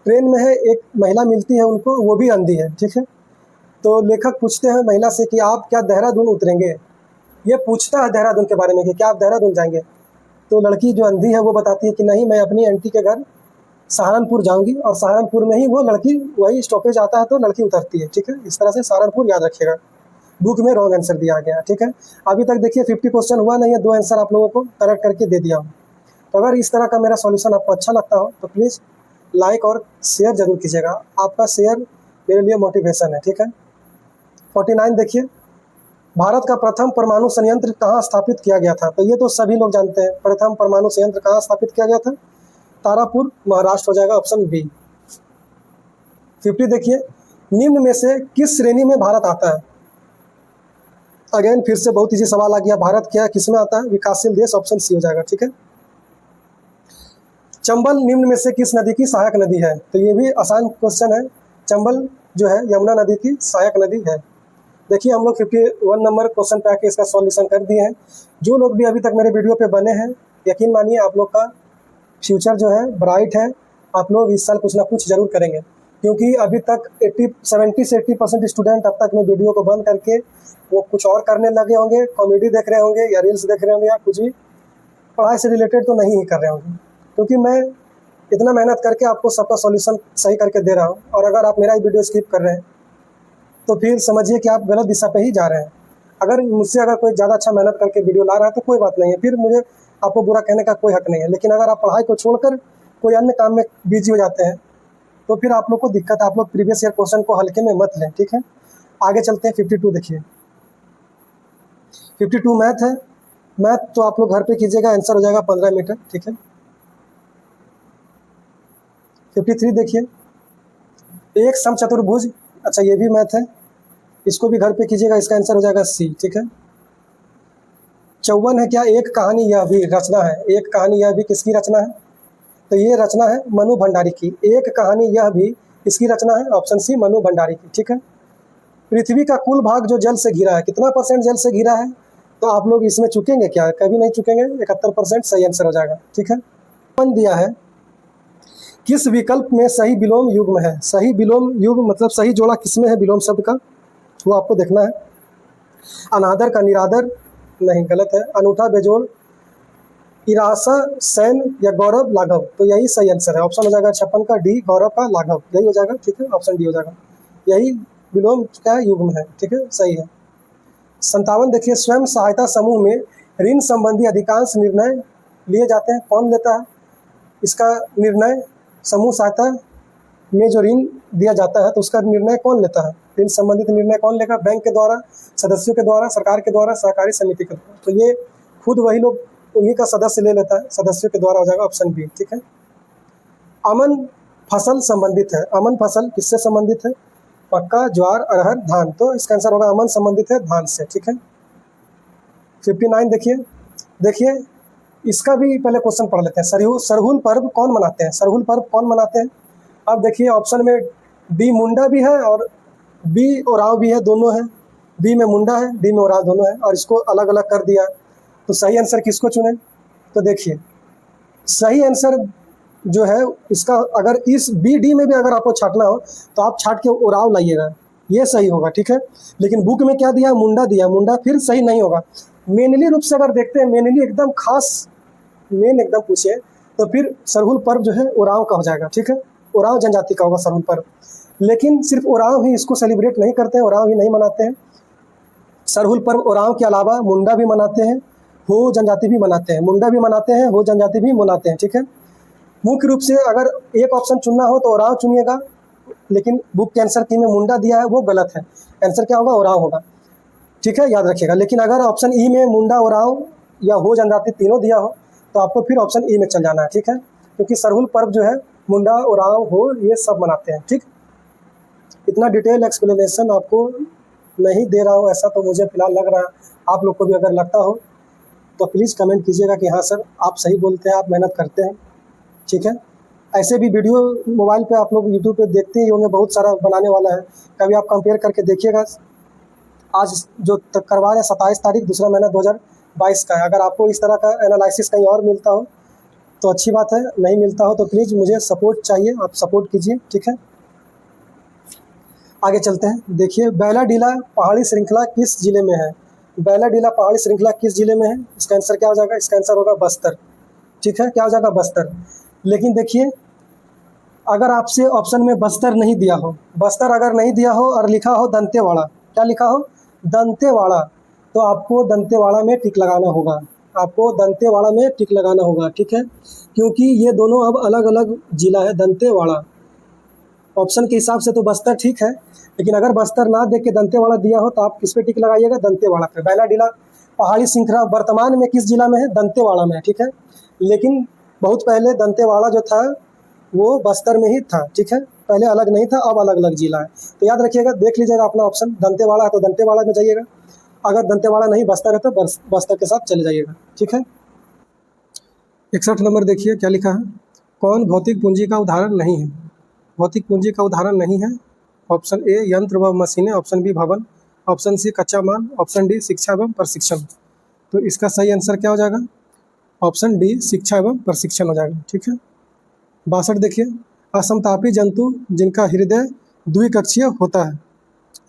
ट्रेन में है, एक महिला मिलती है उनको, वो भी अंधी है, ठीक है। तो लेखक पूछते हैं महिला से कि आप क्या देहरादून उतरेंगे? ये पूछता है देहरादून के बारे में कि क्या आप देहरादून जाएंगे? तो लड़की जो अंधी है वो बताती है कि नहीं, मैं अपनी आंटी के घर सहारनपुर जाऊंगी, और सहारनपुर में ही वो लड़की, वही स्टॉपेज आता है तो लड़की उतरती है, ठीक है। इस तरह से सहारनपुर याद रखिएगा। बुक में रॉन्ग आंसर दिया गया, ठीक है। अभी तक देखिए 50 क्वेश्चन हुआ नहीं है, 2 आंसर आप लोगों को करेक्ट करके दे दिया हूँ। तो अगर इस तरह का मेरा सॉल्यूशन आपको अच्छा लगता हो तो प्लीज़ लाइक और शेयर जरूर कीजिएगा। आपका शेयर मेरे लिए मोटिवेशन है, ठीक है। 49 देखिए, भारत का प्रथम परमाणु संयंत्र कहाँ स्थापित किया गया था? तो ये तो सभी लोग जानते हैं। प्रथम परमाणु संयंत्र कहाँ स्थापित किया गया था? तारापुर, महाराष्ट्र हो जाएगा, ऑप्शन बी। 50 देखिए, निम्न में से किस श्रेणी में भारत आता है? अगेन फिर से बहुत इजी सवाल आ गया। भारत क्या किस में आता है? विकासशील देश, ऑप्शन सी हो जाएगा, ठीक है। चंबल निम्न में से किस नदी की सहायक नदी है? तो ये भी आसान क्वेश्चन है। चंबल जो है यमुना नदी की सहायक नदी है। देखिए हम लोग 51 नंबर क्वेश्चन पे आके इसका सॉल्यूशन कर दिए हैं। जो लोग भी अभी तक मेरे वीडियो पे बने हैं, यकीन मानिए आप लोग का फ्यूचर जो है ब्राइट है। आप लोग इस साल कुछ ना कुछ जरूर करेंगे, क्योंकि अभी तक 70 से 80% स्टूडेंट अब तक मैं वीडियो को बंद करके वो कुछ और करने लगे होंगे, कॉमेडी देख रहे होंगे या रील्स देख रहे होंगे या कुछ भी पढ़ाई से रिलेटेड तो नहीं ही कर रहे होंगे। क्योंकि मैं इतना मेहनत करके आपको सबका सॉल्यूशन सही करके दे रहा हूँ, और अगर आप मेरा ही वीडियो स्किप कर रहे हैं तो फिर समझिए कि आप गलत दिशा पे ही जा रहे हैं। अगर मुझसे अगर कोई ज़्यादा अच्छा मेहनत करके वीडियो ला रहा है तो कोई बात नहीं है, फिर मुझे आपको बुरा कहने का कोई हक नहीं है। लेकिन अगर आप पढ़ाई को छोड़कर कोई अन्य काम में बिजी हो जाते हैं तो फिर आप लोग को दिक्कत है। आप लोग प्रीवियस ईयर क्वेश्चन को हल्के में मत लें, ठीक है। आगे चलते हैं। 52 देखिए, 52 मैथ है। मैथ तो आप लोग घर पे कीजिएगा, आंसर हो जाएगा 15 मीटर, ठीक है। 53 देखिए, एक समचतुर्भुज, अच्छा ये भी मैथ है, इसको भी घर पे कीजिएगा, इसका आंसर हो जाएगा सी, ठीक है। 54 है, क्या एक कहानी यह भी रचना है? एक कहानी यह भी किसकी रचना है? तो ये रचना है मनु भंडारी की। एक कहानी यह भी इसकी रचना है, ऑप्शन सी मनु भंडारी की, ठीक है। पृथ्वी का कुल भाग जो जल से घिरा है, कितना % जल से घिरा है? तो आप लोग इसमें चुकेंगे क्या? कभी नहीं चुकेंगे, 71% सही आंसर हो जाएगा, ठीक है। दिया है, किस विकल्प में सही विलोम युग्म है? सही विलोम युग्म मतलब सही जोड़ा किसमें है विलोम शब्द का, वो आपको देखना है। अनादर का निरादर, नहीं, गलत है। अनूठा बेजोड़, इरासा सैन या गौरव लाघव, तो यही सही आंसर है। ऑप्शन हो जाएगा 56 का डी, गौरव का लाघव, यही हो जाएगा, ठीक है। ऑप्शन डी हो जाएगा, यही विलोम क्या है, युग्म है, ठीक है, सही है। 57 देखिए, स्वयं सहायता समूह में ऋण संबंधी अधिकांश निर्णय लिए जाते हैं, कौन लेता है इसका निर्णय? समूह सहायता में जो ऋण दिया जाता है तो उसका निर्णय कौन लेता है? ऋण संबंधित निर्णय कौन लेगा? बैंक के द्वारा, सदस्यों के द्वारा, सरकार के द्वारा, सहकारी समिति के द्वारा। तो ये खुद वही लोग, उन्हीं का सदस्य ले लेता है, सदस्यों के द्वारा हो जाएगा ऑप्शन बी, ठीक है। अमन फसल संबंधित है, अमन फसल किससे संबंधित है? मक्का, ज्वार, अरहर, धान। तो इसका आंसर होगा अमन संबंधित है धान से, ठीक है। 59 देखिए इसका भी पहले क्वेश्चन पढ़ लेते हैं। सरहुल पर्व कौन मनाते हैं? सरहुल पर्व कौन मनाते हैं? अब देखिए ऑप्शन में डी मुंडा भी है और बी ओराव भी है, दोनों है। बी में मुंडा है, डी में ओराव दोनों है, और इसको अलग अलग कर दिया। तो सही आंसर किसको चुने? तो देखिए सही आंसर जो है इसका, अगर इस बी डी में भी अगर आपको छाटना हो तो आप छाट के ओराव लाइएगा, ये सही होगा, ठीक है। लेकिन बुक में क्या दिया? मुंडा दिया, मुंडा फिर सही नहीं होगा। मेनली रूप से अगर देखते हैं, मेनली एकदम खास मेन एकदम पूछे तो फिर सरहुल पर्व जो है ओराव का हो जाएगा, ठीक है। ओराव जनजाति का होगा सरहुल पर्व। लेकिन सिर्फ ओराव ही इसको सेलिब्रेट नहीं करते हैं, ओराव ही नहीं मनाते हैं। सरहुल पर्व ओराव के अलावा मुंडा भी मनाते हैं, हो जनजाति भी मनाते हैं। मुंडा भी मनाते हैं, हो जनजाति भी मनाते हैं, ठीक है। मुख्य रूप से अगर एक ऑप्शन चुनना हो तो ओराव चुनिएगा, लेकिन बुक के आंसर की में मुंडा दिया है वो गलत है। आंसर क्या होगा? ओराव होगा, ठीक है, याद रखिएगा। लेकिन अगर ऑप्शन ई में मुंडा, ओराव या हो जनजाति तीनों दिया हो तो आपको फिर ऑप्शन ई में चल जाना है, ठीक है। क्योंकि सरहुल पर्व जो है मुंडा, ओराव, हो ये सब मनाते हैं, ठीक। इतना डिटेल एक्सप्लेनेशन आपको नहीं दे रहा हूँ ऐसा तो मुझे फिलहाल लग रहा है। आप लोग को भी अगर लगता हो तो प्लीज़ कमेंट कीजिएगा कि हाँ सर आप सही बोलते हैं, आप मेहनत करते हैं, ठीक है। ऐसे भी वीडियो मोबाइल पे आप लोग यूट्यूब पे देखते ही होंगे, बहुत सारा बनाने वाला है, कभी आप कंपेयर करके देखिएगा। आज जो करवा रहे हैं 27 तारीख दूसरा महीना 2022 का है। अगर आपको इस तरह का एनालिसिस कहीं और मिलता हो तो अच्छी बात है, नहीं मिलता हो तो प्लीज़ मुझे सपोर्ट चाहिए, आप सपोर्ट कीजिए, ठीक है। आगे चलते हैं। देखिए बैलाडीला पहाड़ी श्रृंखला किस जिले में है? बैलाडीला पहाड़ी श्रृंखला किस जिले में है? इसका आंसर क्या हो जाएगा? इसका आंसर होगा बस्तर, ठीक है। क्या हो जाएगा? बस्तर। लेकिन देखिए अगर आपसे ऑप्शन में बस्तर नहीं दिया हो, बस्तर अगर नहीं दिया हो और लिखा हो दंतेवाड़ा, क्या लिखा हो? दंतेवाड़ा, तो आपको दंतेवाड़ा में टिक लगाना होगा, आपको दंतेवाड़ा में टिक लगाना होगा, ठीक है। क्योंकि ये दोनों अब अलग अलग जिला है। दंतेवाड़ा ऑप्शन के हिसाब से तो बस्तर ठीक है, लेकिन अगर बस्तर ना देख के दंतेवाड़ा दिया हो तो आप किस पे टिक लगाइएगा? दंतेवाड़ा पे। बैलाडीला पहाड़ी श्रृंखला वर्तमान में किस जिला में है? दंतेवाड़ा में है, ठीक है। लेकिन बहुत पहले दंतेवाड़ा जो था वो बस्तर में ही था, ठीक है, पहले अलग नहीं था, अब अलग अलग जिला है। तो याद रखिएगा, देख लीजिएगा अपना ऑप्शन, दंतेवाड़ा है तो दंतेवाड़ा में जाइएगा, अगर दंतेवाड़ा नहीं बस्तर है तो बस्तर के साथ चले जाइएगा, ठीक है। 61 नंबर देखिए क्या लिखा है? कौन भौतिक पूंजी का उदाहरण नहीं है? भौतिक पूंजी का उदाहरण नहीं है। ऑप्शन ए यंत्र व मशीनें, ऑप्शन बी भवन, ऑप्शन सी कच्चा माल, ऑप्शन डी शिक्षा एवं प्रशिक्षण। तो इसका सही आंसर क्या हो जाएगा? ऑप्शन डी शिक्षा एवं प्रशिक्षण हो जाएगा, ठीक है। 62 देखिए, असमतापी जंतु जिनका हृदय द्विकक्षीय होता है।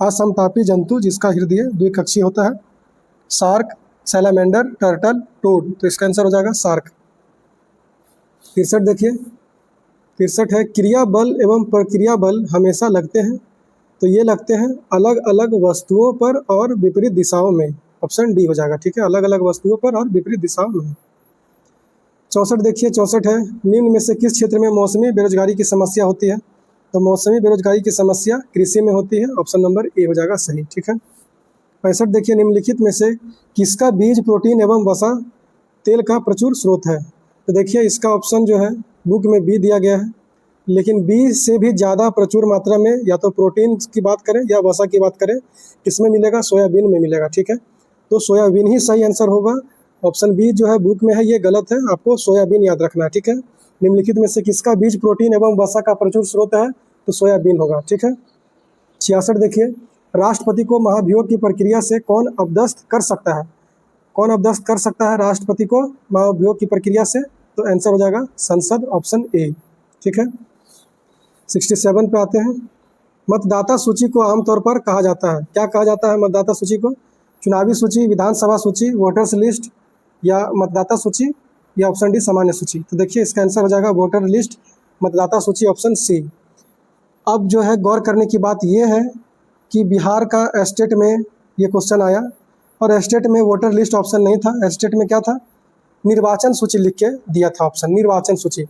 असमतापी जंतु जिसका हृदय द्विकक्षीय होता है। Shark, salamander, turtle, toad. तो इसका आंसर हो जाएगा शार्क। 63 देखिए, 63 है, क्रिया बल एवं प्रक्रिया बल हमेशा लगते हैं, तो ये लगते हैं अलग अलग वस्तुओं पर और विपरीत दिशाओं में। ऑप्शन डी हो जाएगा, ठीक है, अलग अलग वस्तुओं पर और विपरीत दिशाओं में। 64 देखिए, 64 है, निम्न में से किस क्षेत्र में मौसमी बेरोजगारी की समस्या होती है? तो मौसमी बेरोजगारी की समस्या कृषि में होती है, ऑप्शन नंबर ए हो जाएगा सही, ठीक है। 65 देखिए, निम्नलिखित में से किसका बीज प्रोटीन एवं वसा तेल का प्रचुर स्रोत है? तो देखिए इसका ऑप्शन जो है बुक में बी दिया गया है, लेकिन बी से भी ज़्यादा प्रचुर मात्रा में या तो प्रोटीन की बात करें या वसा की बात करें, किसमें मिलेगा? सोयाबीन में मिलेगा, ठीक है। तो सोयाबीन ही सही आंसर होगा। ऑप्शन बी जो है बुक में है ये गलत है, आपको सोयाबीन याद रखना है, ठीक है। निम्नलिखित में से किसका बीज प्रोटीन एवं वसा का प्रचुर स्रोत है? तो सोयाबीन होगा, ठीक है। 66 देखिए, राष्ट्रपति को महाभियोग की प्रक्रिया से कौन अपदस्थ कर सकता है? कौन अपदस्थ कर सकता है राष्ट्रपति को महाभियोग की प्रक्रिया से? तो आंसर हो जाएगा संसद, ऑप्शन ए, ठीक है। 67 पे आते हैं, मतदाता सूची को आमतौर पर कहा जाता है, क्या कहा जाता है मतदाता सूची को? चुनावी सूची, विधानसभा सूची, वोटर्स लिस्ट या मतदाता सूची, या ऑप्शन डी सामान्य सूची। तो देखिए इसका आंसर हो जाएगा वोटर लिस्ट, मतदाता सूची, ऑप्शन सी। अब जो है गौर करने की बात यह है कि बिहार का स्टेट में ये क्वेश्चन आया और स्टेट में वोटर लिस्ट ऑप्शन नहीं था, स्टेट में क्या था, निर्वाचन सूची लिख के दिया था ऑप्शन, निर्वाचन सूची।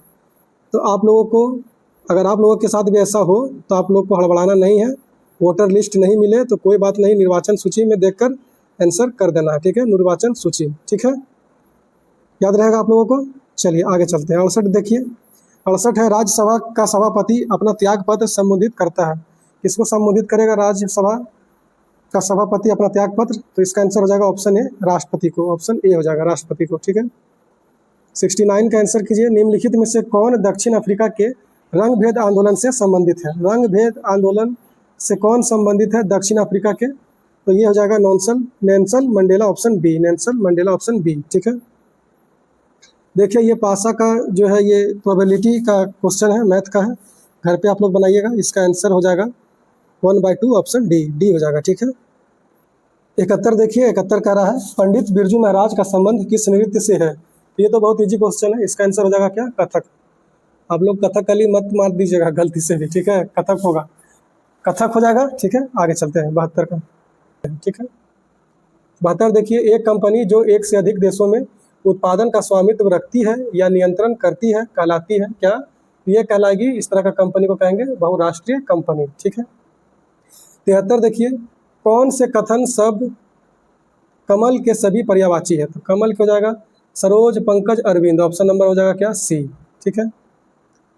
तो आप लोगों को, अगर आप लोगों के साथ भी ऐसा हो तो आप लोग को हड़बड़ाना नहीं है, वोटर लिस्ट नहीं मिले तो कोई बात नहीं, निर्वाचन सूची में देखकर आंसर कर देना है, ठीक है, निर्वाचन सूची, ठीक है, याद रहेगा आप लोगों को। चलिए आगे चलते हैं। 68 देखिए, 68 है, राज्यसभा का सभापति अपना त्याग पत्र संबोधित करता है। किसको संबोधित करेगा राज्यसभा का सभापति अपना त्याग पत्र? तो इसका आंसर हो जाएगा ऑप्शन ए, राष्ट्रपति को, ऑप्शन ए हो जाएगा राष्ट्रपति को, ठीक है। 69 का आंसर कीजिए, निम्नलिखित में से कौन दक्षिण अफ्रीका के रंग भेद आंदोलन से संबंधित है? रंग भेद आंदोलन से कौन संबंधित है दक्षिण अफ्रीका के? तो ये हो जाएगा Nelson Mandela, option B, Nelson Mandela, option B, ठीक है। देखिए ये पासा का जो है ये प्रोबेबिलिटी का क्वेश्चन है, मैथ का है, घर पे आप लोग बनाइएगा। इसका आंसर हो जाएगा 1/2, ऑप्शन डी, डी हो जाएगा, ठीक है। 71 देखिए, 71 कह रहा है पंडित बिरजू महाराज का संबंध किस नृत्य से है? ये तो बहुत इजी क्वेश्चन है, इसका आंसर हो जाएगा क्या, कथक। आप लोग कथकली मत मार दीजिएगा गलती से भी, ठीक है, कथक होगा, कथक हो जाएगा, ठीक है। आगे चलते हैं 72 का, ठीक है। 72 देखिए, एक कंपनी जो एक से अधिक देशों में उत्पादन का स्वामित्व रखती है या नियंत्रण करती है कहलाती है क्या? ये कहलाएगी, इस तरह का कंपनी को कहेंगे बहुराष्ट्रीय कंपनी, ठीक है। 73 देखिए, कौन से कथन शब्द कमल के सभी पर्यायवाची है? तो कमल क्या हो जाएगा, सरोज, पंकज, अरविंद, ऑप्शन नंबर हो जाएगा क्या, सी, ठीक है।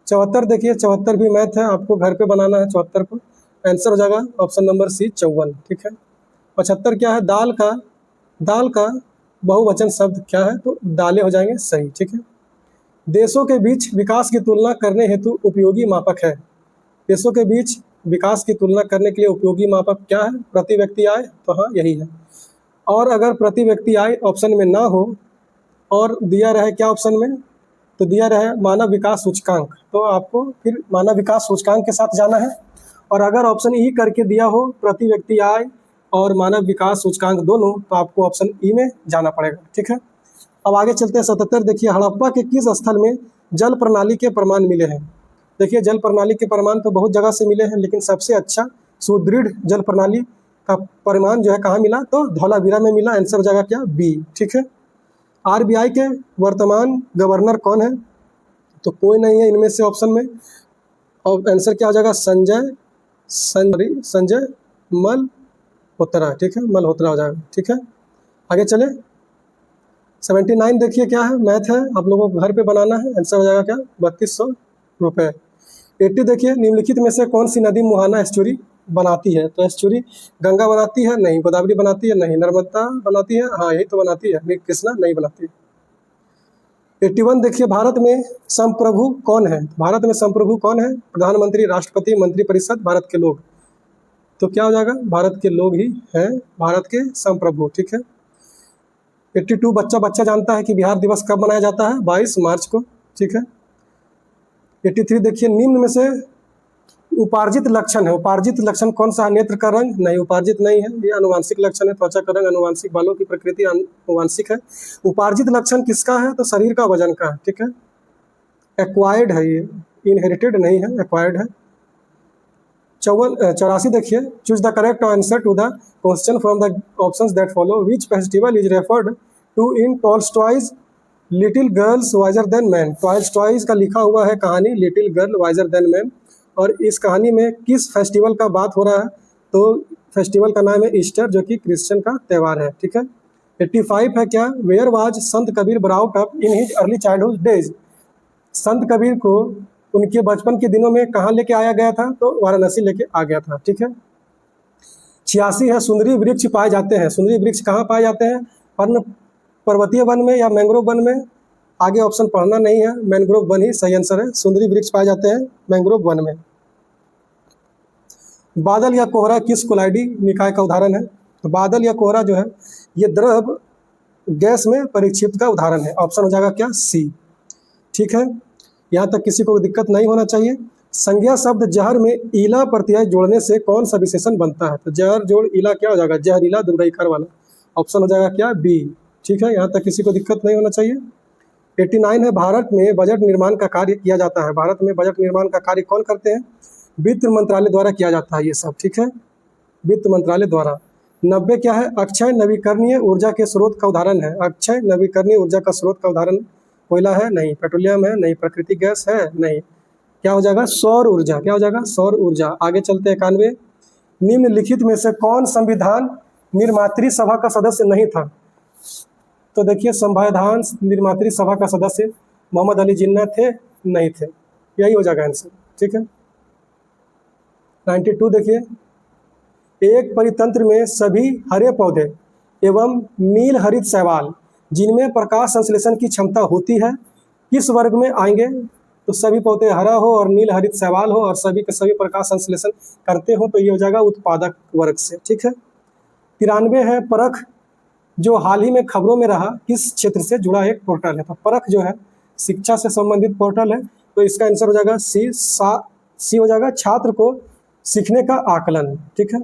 74 देखिए, 74 भी मैथ है, आपको घर पे बनाना है 74 को, आंसर हो जाएगा ऑप्शन नंबर सी, 54, ठीक है। 75 क्या है, दाल का बहुवचन शब्द क्या है? तो दालें हो जाएंगे, सही, ठीक है। देशों के बीच विकास की तुलना करने हेतु उपयोगी मापक है। देशों के बीच विकास की तुलना करने के लिए उपयोगी मापक क्या है? प्रति व्यक्ति आय, तो हाँ यही है। और अगर प्रति व्यक्ति आय ऑप्शन में ना हो और दिया रहे क्या ऑप्शन में, तो दिया रहे मानव विकास सूचकांक, तो आपको फिर मानव विकास सूचकांक के साथ जाना है। और अगर ऑप्शन ई करके दिया हो प्रति व्यक्ति आय और मानव विकास सूचकांक दोनों, तो आपको ऑप्शन ई में जाना पड़ेगा, ठीक है। अब आगे चलते हैं 77 देखिए, हड़प्पा के किस स्थल में जल प्रणाली के प्रमाण मिले हैं? देखिए जल प्रणाली के प्रमाण तो बहुत जगह से मिले हैं, लेकिन सबसे अच्छा सुदृढ़ जल प्रणाली का प्रमाण जो है कहाँ मिला? तो धौलावीरा में मिला, आंसर हो जाएगा क्या, बी, ठीक है। आरबीआई के वर्तमान गवर्नर कौन है? तो कोई नहीं है इनमें से ऑप्शन में, और आंसर क्या हो जाएगा, संजय मल्होत्रा, ठीक है, मल्होत्रा हो जाएगा, ठीक है। आगे चले 79 देखिए, क्या है, मैथ है, आप लोगों को घर पे बनाना है, आंसर हो जाएगा क्या, 3200 रुपये। 80 देखिए, निम्नलिखित में से कौन सी नदी मुहाना एस्चुरी बनाती है? तो एस्चुरी गंगा बनाती है, नहीं। गोदावरी बनाती है, नहीं। नर्मदा बनाती है, हाँ यही तो बनाती है, कृष्णा नहीं बनाती है। 81 देखिए, भारत में संप्रभु कौन है? भारत में संप्रभु कौन है? प्रधानमंत्री, राष्ट्रपति, मंत्रिपरिषद, भारत के लोग। तो क्या हो जाएगा, भारत के लोग ही हैं भारत के संप्रभु, ठीक है। 82 बच्चा जानता है कि बिहार दिवस कब मनाया जाता है? 22 मार्च को, ठीक है। 83 देखिए, निम्न में से उपार्जित लक्षण है, उपार्जित लक्षण कौन सा है? नेत्र का रंग, नहीं, उपार्जित नहीं है, ये अनुवांशिक लक्षण है। त्वचा का रंग अनुवांशिक, बालों की प्रकृति अनुवांशिक है। उपार्जित लक्षण किसका है? तो शरीर का वजन का है, ठीक है। एक्वायर्ड है, ये इनहेरिटेड नहीं है, एक्वायर्ड है। 84 देखिए, choose the correct answer to the question from the options that follow, which festival is referred to in Tolstoy's little girls wiser than man. Tolstoy's का लिखा हुआ है कहानी little girl wiser than man, और इस कहानी में किस फेस्टिवल का बात हो रहा है? तो फेस्टिवल का नाम है ईस्टर, जो कि क्रिश्चियन का त्यौहार है, ठीक है। 85 है क्या, where was Sant Kabir brought up in his early childhood days. संत कबीर को उनके बचपन के दिनों में कहाँ लेके आया गया था? तो वाराणसी लेके आ गया था, ठीक है। 86 है, सुंदरी वृक्ष पाए जाते हैं। सुंदरी वृक्ष कहाँ पाए जाते हैं? पर्वतीय वन में या मैंग्रोव वन में? आगे ऑप्शन पढ़ना नहीं है, मैंग्रोव वन ही सही आंसर है। सुंदरी वृक्ष पाए जाते हैं मैंग्रोव वन में। बादल या कोहरा किस कोलाइडी निकाय का उदाहरण है? तो बादल या कोहरा जो है ये द्रव गैस में परिक्षिप्त का उदाहरण है, ऑप्शन हो जाएगा क्या, सी, ठीक है। यहाँ तक किसी को दिक्कत नहीं होना चाहिए। संज्ञा शब्द जहर में ईला प्रत्यय जोड़ने से कौन सा विशेषण बनता है? तो जहर जोड़ ईला क्या हो जाएगा, जहरीला, दुर्गईकार वाला, ऑप्शन हो जाएगा क्या, बी, ठीक है। यहाँ तक किसी को दिक्कत नहीं होना चाहिए। 89 है, भारत में बजट निर्माण का कार्य किया जाता है। भारत में बजट निर्माण का कार्य कौन करते हैं? वित्त मंत्रालय द्वारा किया जाता है ये सब, ठीक है। वित्त मंत्रालय द्वारा। 90 क्या है? अक्षय नवीकरणीय ऊर्जा के स्रोत का उदाहरण है। अक्षय नवीकरणीय ऊर्जा का स्रोत का उदाहरण कोयला है? नहीं। पेट्रोलियम है? नहीं। प्राकृतिक गैस है? नहीं। क्या हो जाएगा? सौर ऊर्जा। क्या हो जाएगा? सौर ऊर्जा। आगे चलते 91, निम्नलिखित में से कौन संविधान निर्मात्री सभा का सदस्य नहीं था? तो देखिए, संविधान निर्मात्री सभा का सदस्य मोहम्मद अली जिन्ना थे? नहीं थे। यही हो जाएगा आंसर। ठीक है। 92 देखिए, एक परितंत्र में सभी हरे पौधे एवं नील हरित शैवाल जिनमें प्रकाश संश्लेषण की क्षमता होती है किस वर्ग में आएंगे? तो सभी पौधे हरा हो और नील हरित शैवाल हो और सभी के सभी प्रकाश संश्लेषण करते हो तो ये हो जाएगा उत्पादक वर्ग से। ठीक है। 93 है, परख जो हाल ही में खबरों में रहा किस क्षेत्र से जुड़ा एक पोर्टल है? तो परख जो है शिक्षा से संबंधित पोर्टल है, तो इसका आंसर हो जाएगा सी हो जाएगा, छात्र को सीखने का आकलन। ठीक है।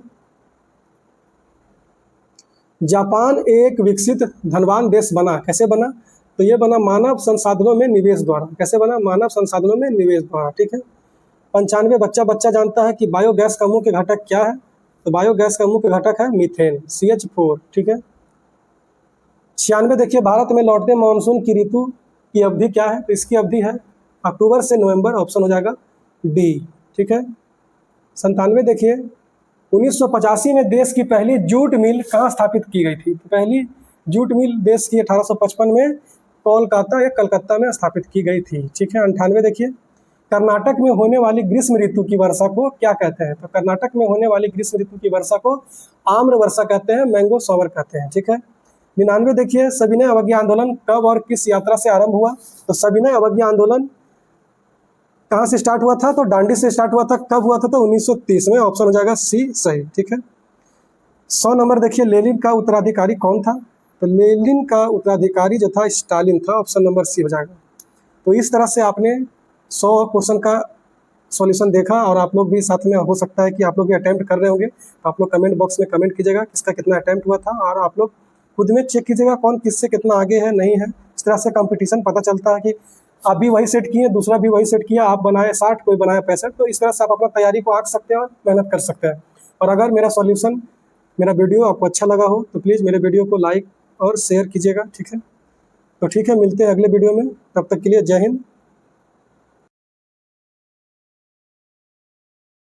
जापान एक विकसित धनवान देश बना, कैसे बना? तो ये बना मानव संसाधनों में निवेश द्वारा। कैसे बना? मानव संसाधनों में निवेश द्वारा। ठीक है। 95 बच्चा जानता है कि बायोगैस का मुख्य घटक क्या है? तो बायोगैस का मुख्य घटक है मीथेन, CH4। ठीक है। 96 देखिए, भारत में लौटते मानसून की ऋतु की अवधि क्या है? तो इसकी अवधि है अक्टूबर से नवंबर। ऑप्शन हो जाएगा डी। ठीक है। 97 देखिए, 1985 में देश की पहली जूट मिल कहाँ स्थापित की गई थी? तो पहली जूट मिल देश की 1855 में कोलकाता या कलकत्ता में स्थापित की गई थी। ठीक है। 98 देखिए, कर्नाटक में होने वाली ग्रीष्म ऋतु की वर्षा को क्या कहते हैं? तो कर्नाटक में होने वाली ग्रीष्म ऋतु की वर्षा को आम्र वर्षा कहते हैं, मैंगो शॉवर कहते हैं। ठीक है। 99 देखिए, सविनय अवज्ञा आंदोलन कब और किस यात्रा से आरंभ हुआ? तो सविनय अवज्ञा आंदोलन कहाँ से स्टार्ट हुआ था? तो डांडी से स्टार्ट हुआ था। कब हुआ था? तो 1930 में। ऑप्शन हो जाएगा सी सही। ठीक है। 100 नंबर देखिए, लेनिन का उत्तराधिकारी कौन था? तो लेनिन का उत्तराधिकारी जो था स्टालिन था। ऑप्शन नंबर सी हो जाएगा। तो इस तरह से आपने 100 क्वेश्चन का सॉल्यूशन देखा और आप लोग भी साथ में, हो सकता है कि आप लोग भी अटेम्प्ट कर रहे होंगे, तो आप लोग कमेंट बॉक्स में कमेंट कीजिएगा किसका कितना अटेम्प्ट हुआ था और आप लोग खुद में चेक कीजिएगा कौन किससे कितना आगे है, नहीं है। इस तरह से कंपटीशन पता चलता है कि आप भी वही सेट किए, दूसरा भी वही सेट किया, आप बनाए 60, कोई बनाया 65, तो इस तरह से आप अपना तैयारी को आंक सकते हैं और मेहनत कर सकते हैं। और अगर मेरा सॉल्यूशन, मेरा वीडियो आपको अच्छा लगा हो तो प्लीज़ मेरे वीडियो को लाइक और शेयर कीजिएगा। ठीक है। तो ठीक है, मिलते हैं अगले वीडियो में। तब तक के लिए जय हिंद।